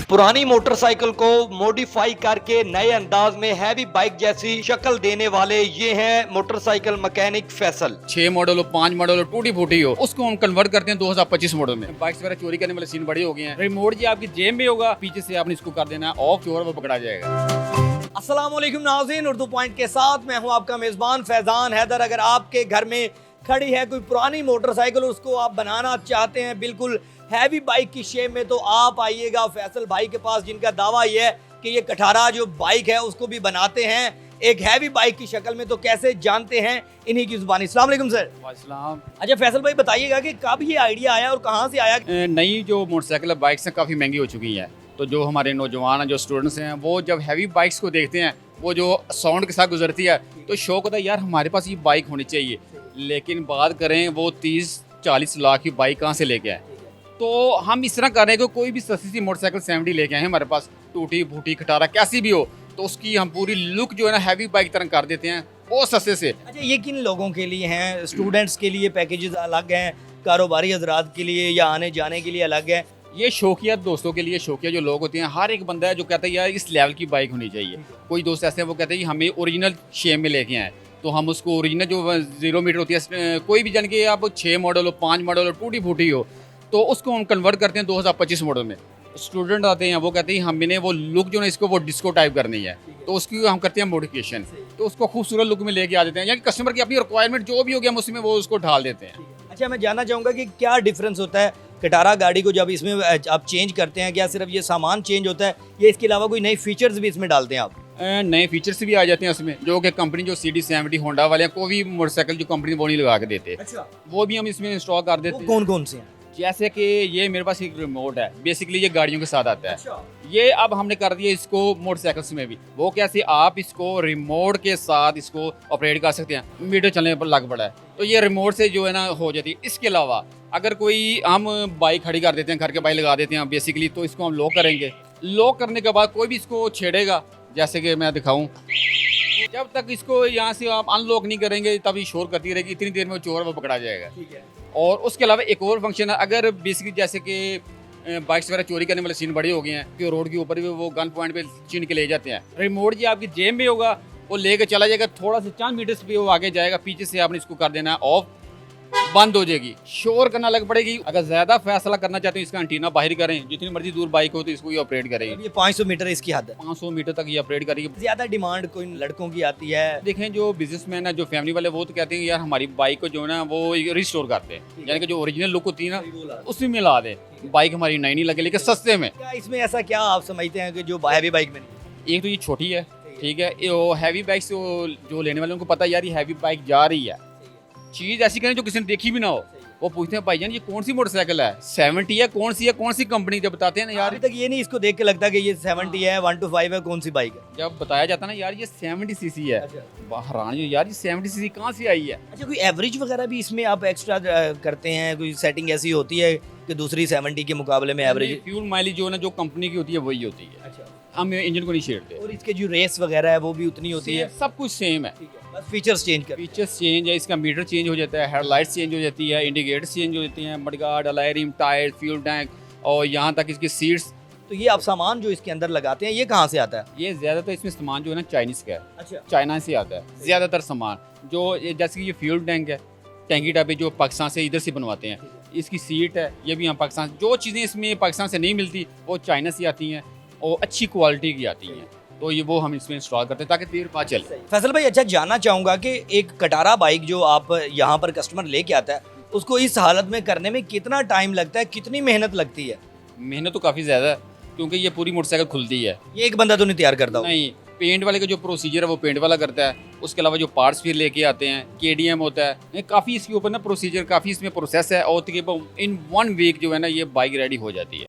पुरानी मोटरसाइकिल को मॉडिफाई करके नए अंदाज में हैवी बाइक जैसी शक्ल देने वाले ये हैं मोटरसाइकिल मैकेनिक फैसल। 6 मॉडल हो, 5 मॉडल हो, टूटी फूटी हो, उसको हम कन्वर्ट करते हैं 2025 मॉडल में। बाइक्स वगैरह चोरी करने वाले सीन बड़े हो गए हैं। रिमोट जी आपकी जेब में होगा, पीछे से आपने इसको कर देना ऑफ, चोर वो पकड़ा जाएगा। अस्सलाम वालेकुम नाज़रीन, उर्दू पॉइंट के साथ मैं हूं आपका मेज़बान फैज़ान हैदर। अगर आपके घर में खड़ी है कोई पुरानी मोटरसाइकिल, उसको आप बनाना चाहते हैं बिल्कुल हैवी बाइक की शेप में, तो आप आइएगा फैसल भाई के पास, जिनका दावा ये है कि ये कठारा जो बाइक है उसको भी बनाते हैं एक हैवी बाइक की शक्ल में। तो कैसे जानते हैं इन्हीं की जुबानी। अस्सलाम वालेकुम सर। वालेकुम। अच्छा फैसल भाई, बताइएगा कि कब ये आइडिया आया और कहाँ से आया? नई जो मोटरसाइकिल बाइक्स हैं काफ़ी महंगी हो चुकी हैं, तो जो हमारे नौजवान हैं, जो स्टूडेंट्स हैं, वो जब हैवी बाइक्स को देखते हैं, वो जो साउंड के साथ गुजरती है, तो शौक होता है यार हमारे पास ये बाइक होनी चाहिए। लेकिन बात करें वो 30-40 लाख की बाइक कहाँ से लेके आए, तो हम इस तरह कर रहे हैं कि कोई भी सस्ती सी मोटरसाइकिल 70 लेके आए हैं हमारे पास, टूटी फूटी खटारा कैसी भी हो, तो उसकी हम पूरी लुक जो है ना हैवी बाइक तरह कर देते हैं बहुत सस्ते से। अच्छा, ये किन लोगों के लिए हैं? स्टूडेंट्स के लिए पैकेजेस अलग हैं, कारोबारी हजरात के लिए, या आने जाने के लिए अलग है? ये शौकिया दोस्तों के लिए, शौकिया जो लोग होते हैं, हर एक बंदा है जो कहता है यार इस लेवल की बाइक होनी चाहिए। कोई दोस्त ऐसे हैं वो कहते हैं हमें ओरिजिनल शेप में लेके आए, तो हम उसको ओरिजिनल जो 0 मीटर होती है, कोई भी जान के आप 6 मॉडल हो, 5 मॉडल हो, टूटी फूटी हो, तो उसको हम कन्वर्ट करते हैं 2025 मॉडल में। स्टूडेंट आते हैं वो कहते हैं हमने वो लुक जो है इसको वो डिस्को टाइप करनी है, तो उसकी हम करते हैं मॉडिफिकेशन, तो उसको खूबसूरत लुक में लेके आ देते हैं, यानी कस्टमर की अपनी रिक्वायरमेंट जो भी हो गया हम उसमें वो उसको ढाल देते हैं। अच्छा, मैं जानना चाहूँगा कि क्या डिफरेंस होता है कटारा गाड़ी को जब इसमें आप चेंज करते हैं? क्या सिर्फ ये सामान चेंज होता है या इसके अलावा कोई नए फीचर्स भी इसमें डालते हैं आप? नए फीचर्स भी आ जाते हैं उसमें, जो कि कंपनी जो CD70 होंडा वाले हैं, कोई भी मोटरसाइकिल जो कंपनी वो नहीं लगा के देते, अच्छा, वो भी हम इसमें इंस्टॉल कर देते हैं। कौन कौन से हैं? जैसे कि ये मेरे पास एक रिमोट है, बेसिकली ये गाड़ियों के साथ आता है। अच्छा, ये अब हमने कर दिया इसको मोटरसाइकिल्स में भी। वो कैसे, आप इसको रिमोट के साथ इसको ऑपरेट कर सकते हैं, मीटर चलने पर लग पड़ा है, तो ये रिमोट से जो है ना हो जाती है। इसके अलावा अगर कोई हम बाइक खड़ी कर देते हैं, घर के बाइक लगा देते हैं बेसिकली, तो इसको हम लॉक करेंगे। लॉक करने के बाद कोई भी इसको छेड़ेगा, जैसे कि मैं दिखाऊं, जब तक इसको यहाँ से आप अनलॉक नहीं करेंगे तब ये शोर करती रहेगी, इतनी देर में वो चोर वो पकड़ा जाएगा। ठीक है। और उसके अलावा एक और फंक्शन है, अगर बेसिकली जैसे कि बाइक्स वगैरह चोरी करने वाले सीन बड़े हो गए हैं कि रोड के ऊपर भी वो गन पॉइंट पे छीन के ले जाते हैं, रिमोट जी आपकी जेब में होगा, वो लेके चला जाएगा, थोड़ा सा चंद मीटर्स पे वो आगे जाएगा, पीछे से आपने इसको कर देना है ऑफ, बंद हो जाएगी, शोर करना लग पड़ेगी। अगर ज्यादा फैसला करना चाहते हैं इसका एंटीना बाहर करें, जितनी मर्जी दूर बाइक हो तो इसको ये ऑपरेट करेगी। ये 500 मीटर इसकी हद है। 500 मीटर तक ये ऑपरेट करेगी। ज्यादा डिमांड कोई लड़कों की आती है? देखें जो बिजनेसमैन है, जो फैमिली वाले, वो तो कहते हैं यार हमारी बाइक को जो है ना वो रिस्टोर करते हैं, यानी कि जो ओरिजिनल लुक होती है ना उसमें मिला दे, बाइक हमारी नई नहीं लगे लेकिन सस्ते में। क्या इसमें ऐसा क्या आप समझते हैं कि जो हैवी बाइक में नहीं? एक तो ये छोटी है, ठीक है, ये हैवी बाइक से जो लेने वाले उनको पता है यार ये हैवी बाइक जा रही है, चीज़ ऐसी करें जो किसी ने देखी भी ना हो। वो पूछते हैं भाईजान ये कौन सी मोटरसाइकिल है, 70 है, कौन सी कंपनी, जब बताते हैं ना यार, अभी तक ये नहीं इसको देख के लगता कि ये 70 है, 125 है, कौन सी बाइक है? जब बताया जाता है ना यार ये 70 सीसी है, हैरान हो यार ये 70 सीसी कहाँ से आई है। अच्छा, कोई एवरेज वगैरह भी इसमें आप एक्स्ट्रा करते हैं? कोई सेटिंग ऐसी होती है कि दूसरी 70 के मुकाबले में एवरेज? फ्यूल माइलेज जो है ना जो कंपनी की होती है वही होती है। अच्छा, हम इंजन को नहीं छेड़ते, और इसके जो रेस वगैरह है वो भी उतनी होती है? सब कुछ सेम है, ठीक है, बस फीचर्स चेंज कर। फीचर्स चेंज है, इसका मीटर चेंज हो जाता है, हेडलाइट्स चेंज हो जाती है, इंडिकेटर्स चेंज हो जाती हैं, mudguard, alloy rim, tyre, fuel tank, और यहाँ तक इसकी सीट्स। तो ये आप सामान जो इसके अंदर लगाते हैं ये कहाँ से आता है? ये ज़्यादातर इसमें सामान जो है ना चाइनीज़ का है, अच्छा, चाइना से आता है ज़्यादातर सामान। जो जैसे कि ये फ्यूल टैंक है, टैंकी टाइप जो पाकिस्तान से इधर से बनवाते हैं, इसकी सीट है ये भी हम पाकिस्तान, जो चीज़ें इसमें पाकिस्तान से नहीं मिलती वो चाइना से आती हैं और अच्छी क्वालिटी की आती हैं, तो ये वो हम इसमें इंस्टॉल करते हैं ताकि देर पा चले। फैसल भाई, अच्छा जानना चाहूँगा कि एक कटारा बाइक जो आप यहाँ पर कस्टमर लेके आता है उसको इस हालत में करने में कितना टाइम लगता है, कितनी मेहनत लगती है? मेहनत तो काफ़ी ज़्यादा है, क्योंकि ये पूरी मोटरसाइकिल खुलती है। ये एक बंदा तो नहीं तैयार करता होगा? नहीं, पेंट वाले का जो प्रोसीजर है वो पेंट वाला करता है, उसके अलावा जो पार्ट्स फिर लेके आते हैं, KDM होता है, काफ़ी इसके ऊपर ना प्रोसीजर, काफ़ी इसमें प्रोसेस है, और तकरीबन इन 1 वीक जो है ना ये बाइक रेडी हो जाती है।